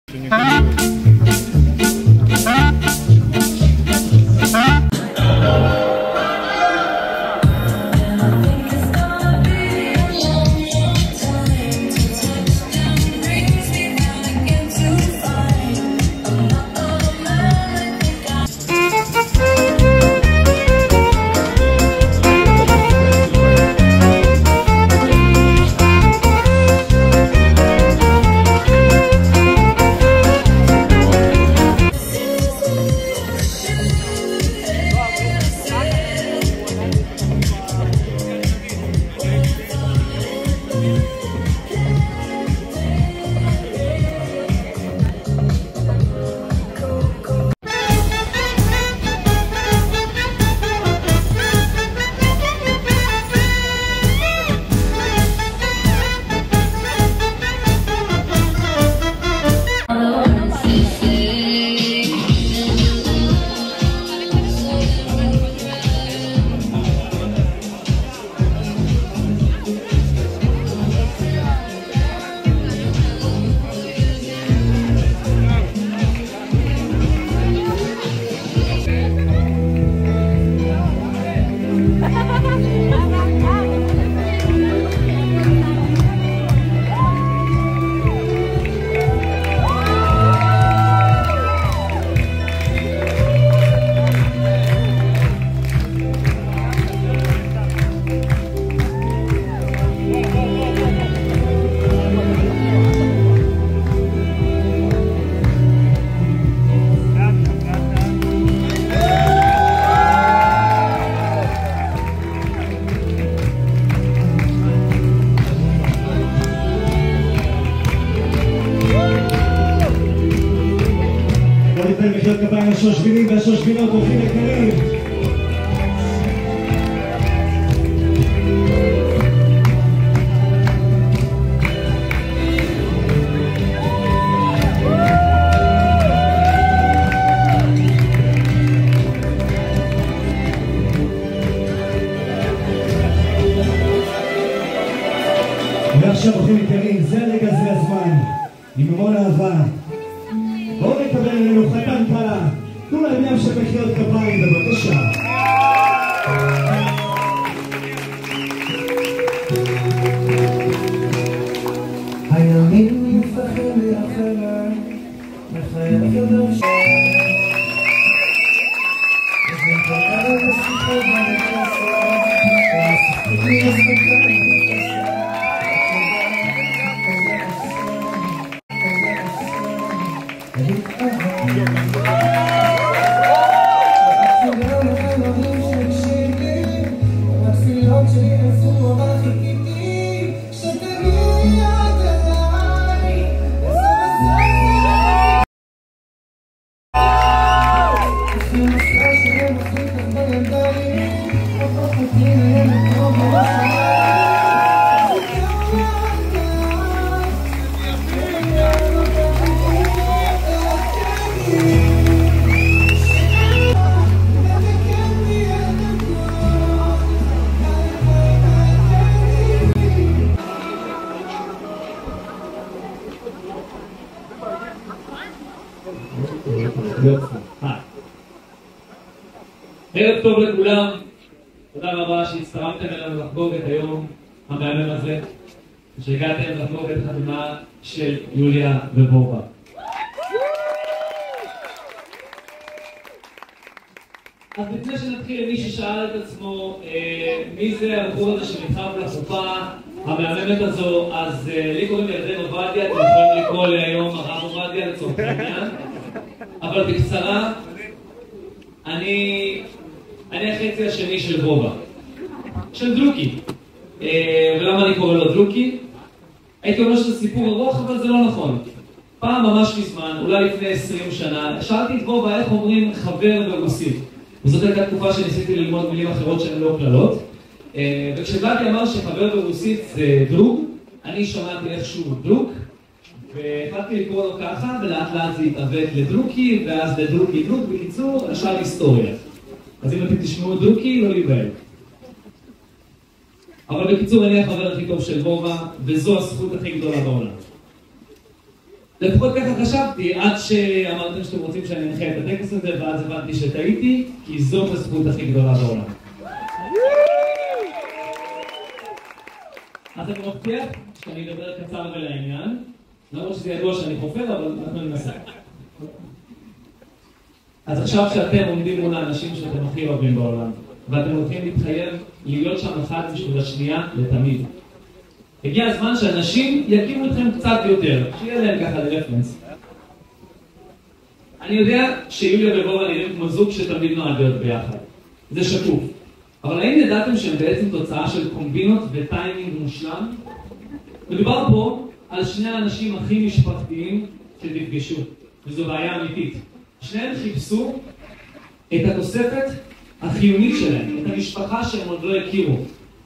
מחיאות כפיים לשושבינים והשושבינות, אורחים יקרים. ועכשיו אורחים יקרים, זה הרגע, זה הזמן, עם המון אהבה. בואו נקבל אלינו חתן כלה, תנו להם ים של מחיאות כפיים, בבקשה. הימים נפתחים לי אחרת, מחייב יותר ש... ערב טוב לכולם, תודה רבה שהצטרפתם אלינו לחגוג את היום המהמם הזה, שהגעתם לחגוג את החתונה של יוליה ובובה. אז לפני שנתחיל, מי ששאל את עצמו מי זה הבחור הזה שנדחף לחופה המהממת הזו, אז לי קוראים ירדן עובדיה, אתם יכולים לקרוא לי היום הרב עובדיה לצורך העניין, אבל בקצרה, אני החצי השני של בובה, של דלוקי. ולמה אני קורא לו דלוקי? הייתי אומר שזה סיפור ארוך, אבל זה לא נכון. פעם ממש מזמן, אולי לפני 20 שנה, שאלתי את בובה איך אומרים חבר ברוסית. וזאת הייתה תקופה שניסיתי ללמוד מילים אחרות שהן לא כללות. וכשבאתי אמר שחבר ברוסית זה דרוג, אני שמעתי איכשהו דלוק, והחלטתי לקרוא לו ככה, ולאט לאט זה התעוות לדלוקי, ואז לדלוקי דלוק. בקיצור, השאר היסטוריה. אז אם אתם תשמעו דלוקי, לא להיבהל. אבל בקיצור, אני החבר הכי טוב של בובה, וזו הזכות הכי גדולה בעולם. לפחות ככה חשבתי, עד שאמרתם שאתם רוצים שאני אנחה את הטקס הזה, ואז הבנתי שטעיתי, כי זאת הזכות הכי גדולה בעולם. אז אני מבטיח שאני אדבר קצר ולעניין, למרות שזה ידוע שאני חופר, אבל אנחנו ננסה. אז עכשיו שאתם עומדים מול האנשים שאתם הכי אוהבים בעולם, ואתם הולכים להתחייב להיות שם אחד בשביל השנייה לתמיד. הגיע הזמן שאנשים יכירו אתכם קצת יותר, שיהיה להם ככה לרפרנס. אני יודע שיוליה ובובה נראים כמו זוג שתמיד נועד להיות ביחד. זה שקוף. אבל האם ידעתם שהם בעצם תוצאה של קומבינות וטיימינג מושלם? מדובר פה על שני האנשים הכי משפחתיים שתפגשו, וזו בעיה אמיתית. שניהם חיפשו את התוספת החיונית שלהם, את המשפחה שהם עוד לא הכירו.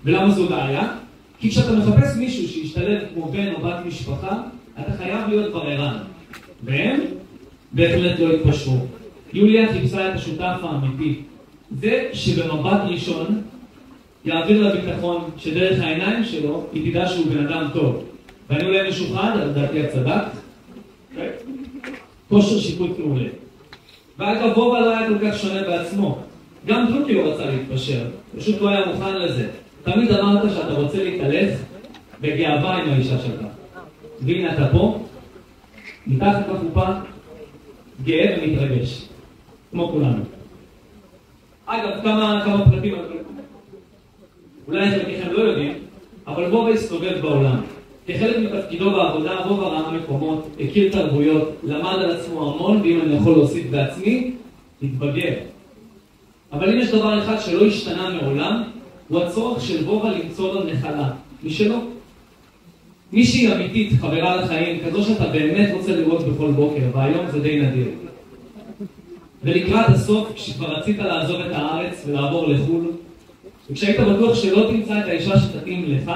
ולמה זו בעיה? כי כשאתה מחפש מישהו שישתלב כמו בן או בת משפחה, אתה חייב להיות בררן. והם בהחלט לא התפשרו. יוליה חיפשה את השותף האמיתי. זה שבמבט ראשון יעביר לה ביטחון שדרך העיניים שלו היא תדע שהוא בן אדם טוב. ואני אולי משוחד, על דעתי הצדק. כושר שיפוט מעולה. ואגב, בובה לא היה כל כך שונה בעצמו. גם דרוקי לא רצה להתפשר. פשוט לא היה מוכן לזה. תמיד אמרת שאתה רוצה להתהלך בגאווה עם האישה שלך. והנה אתה פה, מתחת לחופה, גאה ומתרגש. כמו כולנו. אגב, כמה פרטים, אולי חלקכם לא יודעים, אבל בובה הסתובב בעולם. כחלק מתפקידו בעבודה, בובה ראה מקומות, הכיר תרבויות, למד על עצמו המון, ואם אני יכול להוסיף בעצמי, התבגר. אבל אם יש דבר אחד שלא השתנה מעולם, הוא הצורך של בובה למצוא לה נחלה. משלו. מישהי אמיתית, חברה לחיים, כזו שאתה באמת רוצה לראות בכל בוקר, והיום זה די נדיר. ולקראת הסוף, כשכבר רצית לעזוב את הארץ ולעבור לחול, וכשהיית בטוח שלא תמצא את האישה שתתאים לך,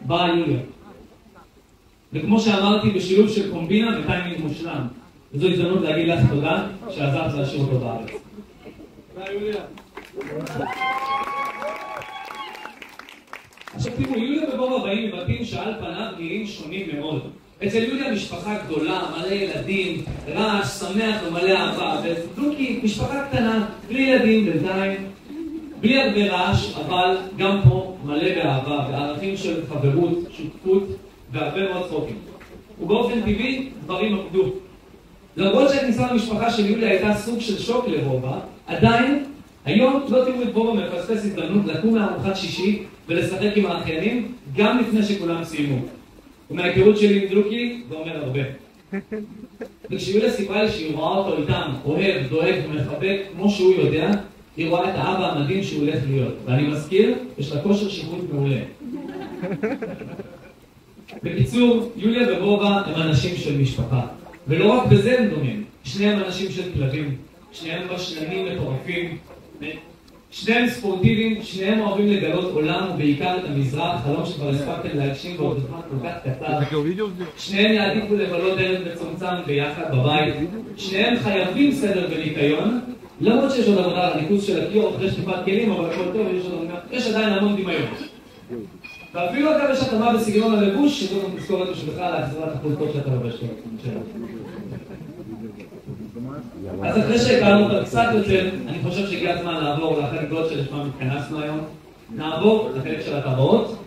באה יוליה. וכמו שאמרתי, בשילוב של קומבינה וטיימינג מושלם. וזו הזדמנות להגיד לך תודה שעזרת להשאיר אותו בארץ. תודה יוליה. עכשיו תראו, יוליה ובובה באים מבתים שעל פניו נראים שונים מאוד. אצל יוליה משפחה גדולה, מלא ילדים, רעש, שמח ומלא אהבה. ודרוקי, משפחה קטנה, בלי ילדים בינתיים, בלי הרבה רעש, אבל גם פה מלא באהבה, בערכים של חברות, שותפות והרבה מאוד צחוקים. ובאופן טבעי, דברים עבדו. למרות שהכניסה למשפחה של יוליה הייתה סוג של שוק לבובה, עדיין, היום לא תראו את בובה מפספס הזדמנות לקום לארוחת שישי ולשחק עם האחיינים, גם לפני שכולם סיימו. ומההיכרות שלי עם דרוקי, זה אומר הרבה. וכשיוליה סיפרה לי שהיא רואה אותו איתם, אוהב, דואג ומחבק, כמו שהוא יודע, היא רואה את האבא המדהים שהוא הולך להיות. ואני מזכיר, יש לה כושר שיפוט מעולה. בקיצור, יוליה ובובה הם אנשים של משפחה. ולא רק בזה הם דומים. שניהם אנשים של כלבים. שניהם בשלנים מטורפים. שניהם ספורטיביים, שניהם אוהבים לגלות עולם ובעיקר את המזרח, חלום שכבר הספקתם להגשים בעוד זמן כל כך קצר. שניהם יעדיפו לבלות ערב מצומצם ביחד בבית. שניהם חייבים סדר וניקיון, למרות שיש עוד עבודה על הניקוז של הכיור אחרי שטיפת כלים, אבל הכל טוב, יש עדיין המון דמיון. ואפילו אגב יש התאמה בסגנון הלבוש, שזו גם תזכורת בשבילך להחזיר את החולצות שאתה לובש שלו. אז אחרי שהכרנו אותה קצת יותר, אני חושב שהגיע הזמן לעבור לחלק גדול שלשמה מתכנסנו היום. נעבור לחלק של הטבעות.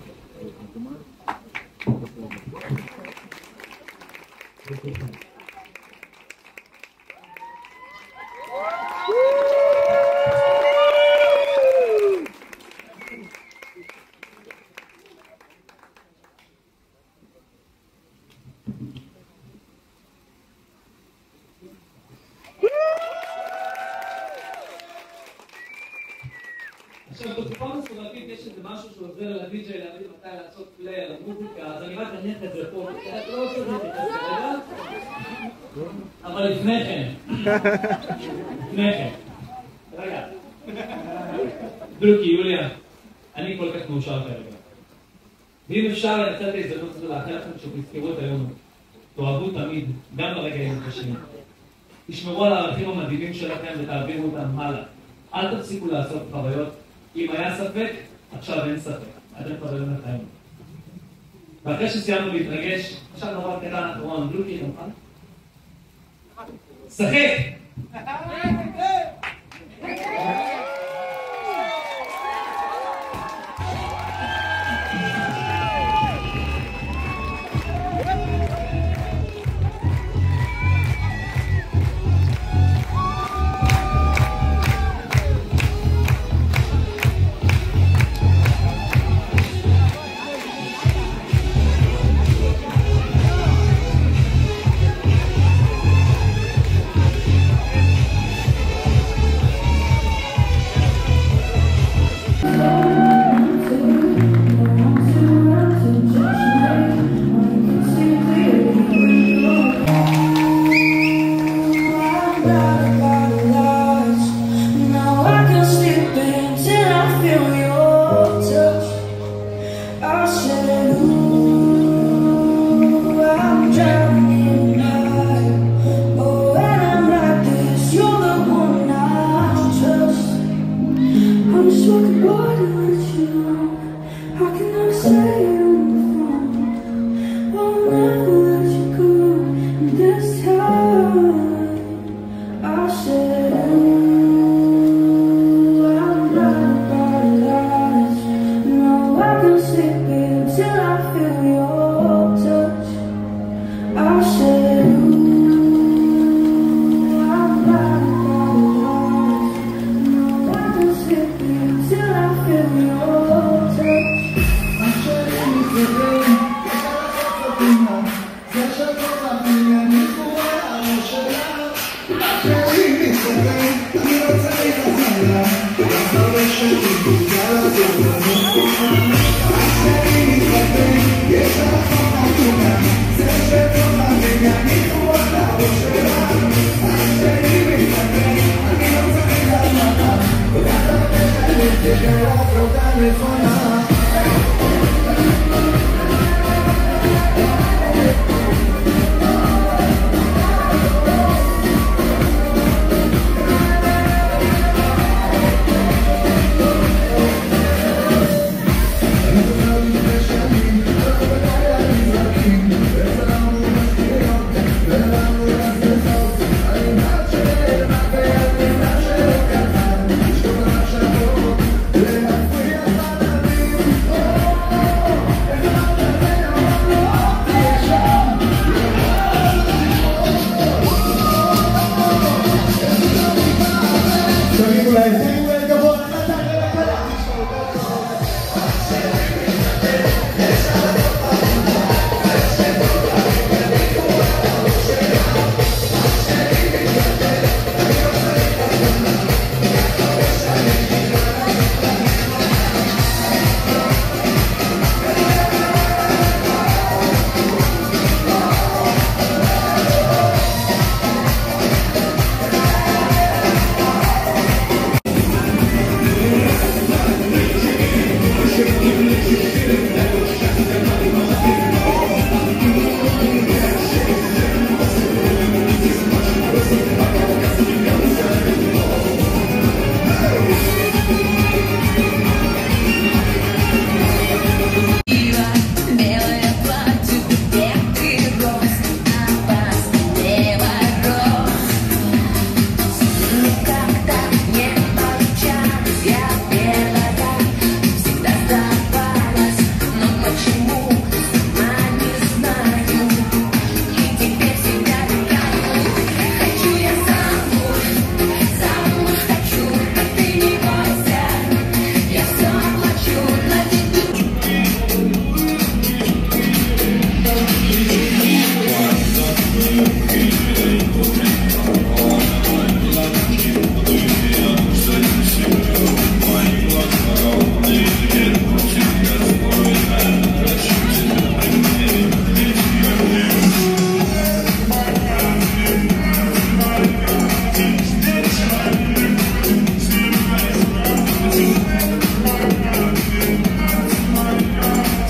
עכשיו, בתקופה מסורתית יש איזה משהו שעוזר לדי-ג'יי להבין מתי לעשות פליי על המוזיקה, אז אני רק אניח את זה פה, אתה לא עושה את זה כרגע, אבל לפני כן. רגע. דרוקי, יוליה, אני כל כך מאושר כרגע. ואם אפשר לנצל את ההזדמנות הזו לאחל לכם שתזכרו את היום, תאהבו תמיד, גם ברגעים הקשים. תשמרו על הערכים המדהימים שלכם ותעבירו אותם הלאה. אל תפסיקו לעשות חוויות. אם היה ספק, עכשיו אין ספק. אתם חברים לחיים. ואחרי שסיימנו להתרגש, עכשיו נורא קטן אחרון, דלוקי, אתה מוכן? שחק!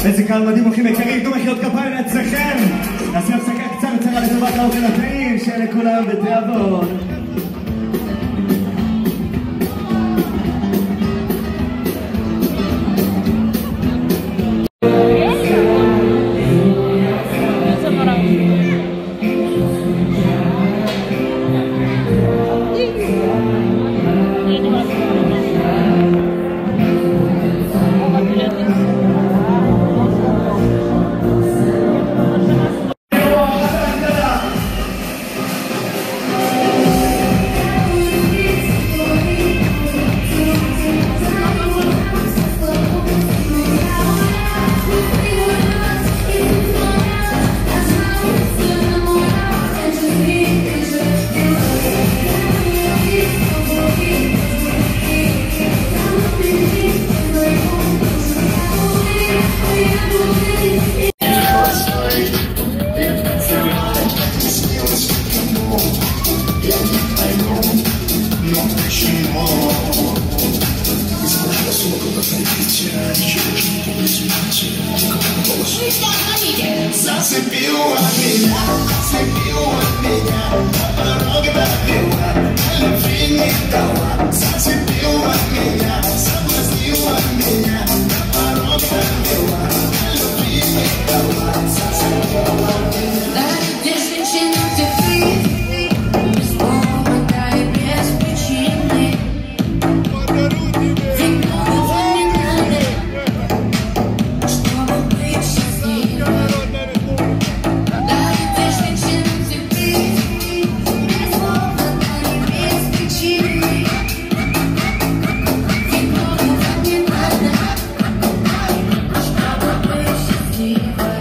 איזה קהל מדהים, אורחים יקרים, תנו מחיאות כפיים לעצמכם. נעשה הפסקה קצרה לטובת האוכל הטעים, שיהיה לכולם בתיאבון. Зацепила меня, по дороге добила, любви не дала. Зацепила меня, соблазнила меня, по дороге добила, любви не дала. Зацепила меня. Дарит две женщины цветы, без повода и без причины. Ведь многого не надо, чтобы быть счастливой. Дарит две женщины цветы, без повода и без причины. Ведь многого не надо, чтобы быть счастливой.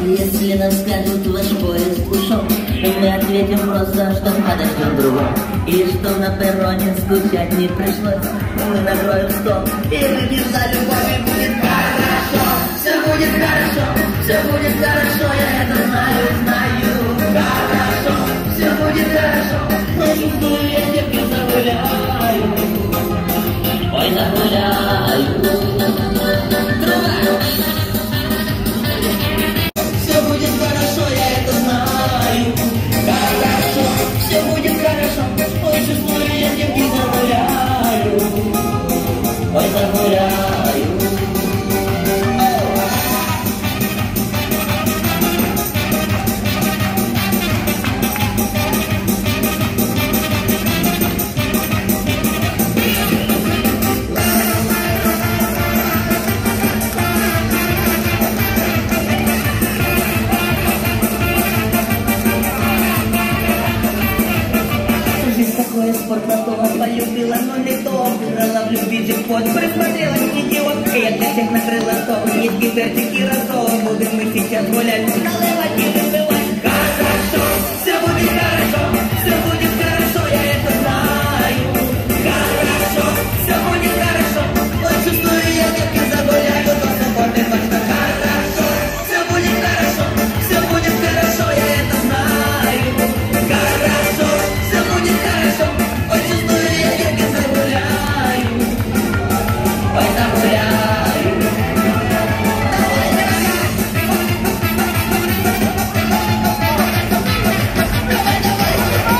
Если нам скажут, ваш поезд ушел, то мы ответим просто, что подождем другого. И что на перроне скучать не пришлось. Мы накроем стол и выпьем за любовь, и будет хорошо. Все будет хорошо, все будет хорошо, я это знаю, знаю. Хорошо, все будет хорошо. Я чувствую, я тебя загуляю. Ой, загуляю. Другая. Все будет хорошо, я это знаю. Хорошо, все будет хорошо. Ой, чувствую, я девки загуляю. Ой, загуляю. Такое спорт на то полюбила, но не то. Играла в любви джекпот, присмотрелась идиот. И я для всех накрыла стол. Есть гипертики рассол. Будем мы сейчас гулять, наливать и выпивать. Хорошо, все будет хорошо, все будет хорошо, я это знаю. Хорошо, все будет хорошо. Ой, чувствую, я девки загуляю, то спорт и точно хорошо. Все будет хорошо, все будет хорошо, я это знаю. Хорошо, все будет хорошо. Ой, чувствую, я девки загуляю. Ой, загуляю. Давай, давай.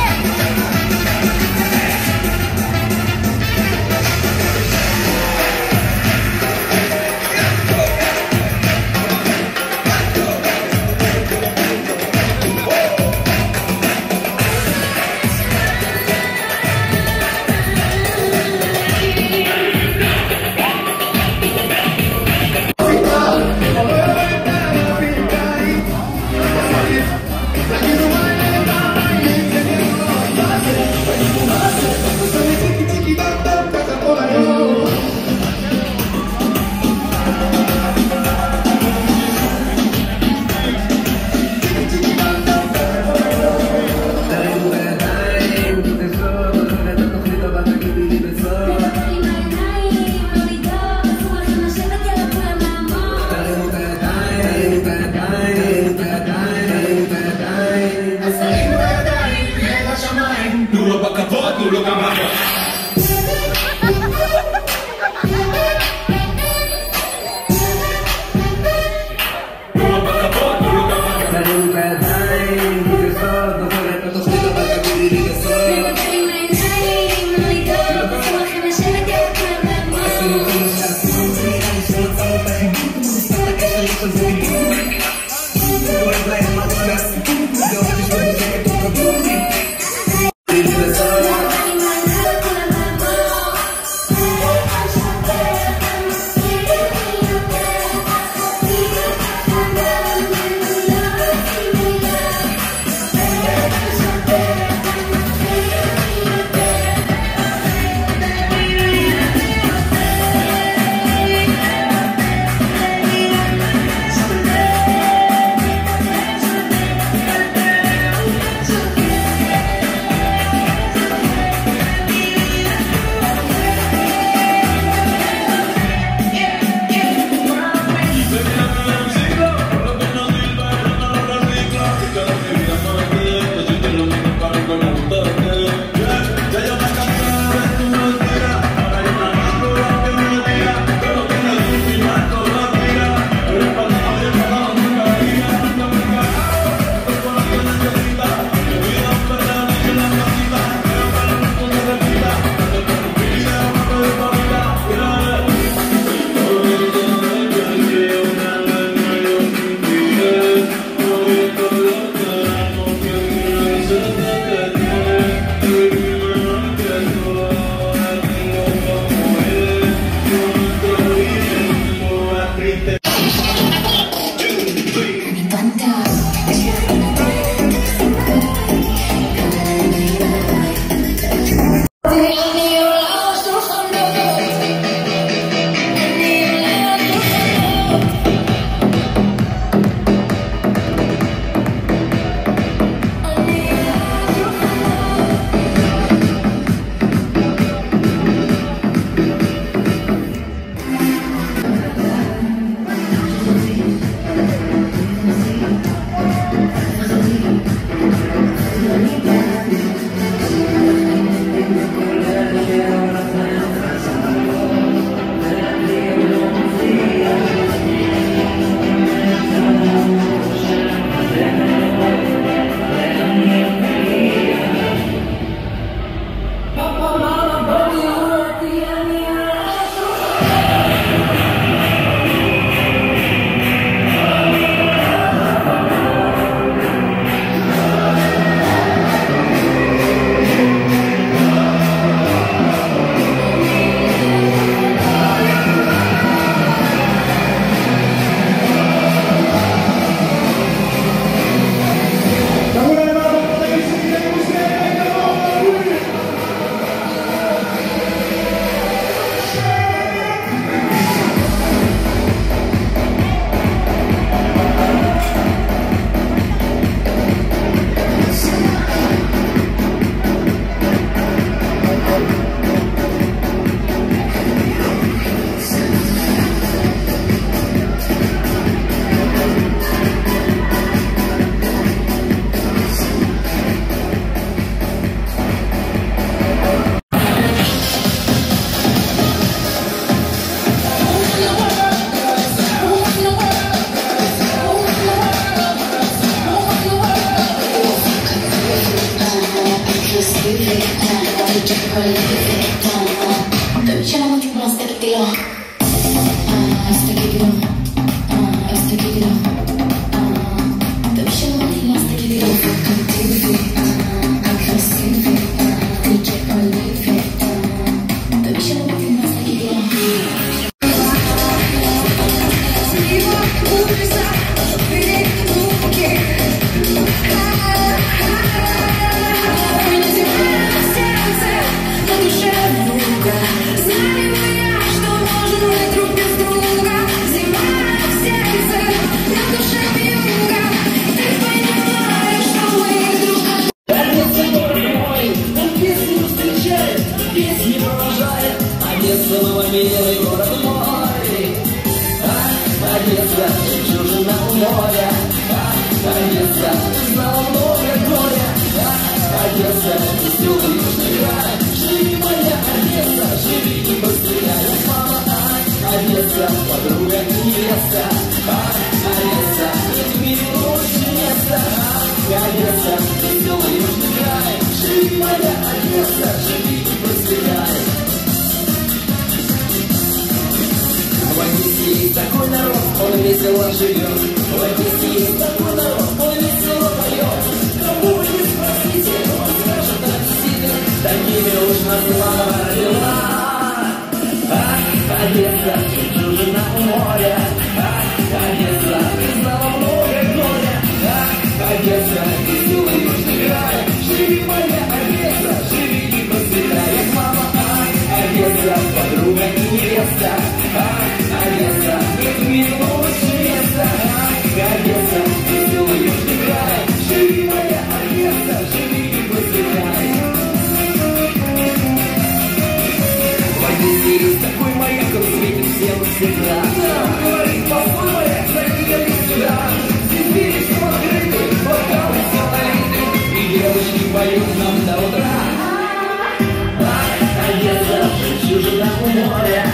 Одесса, жемчужина у моря.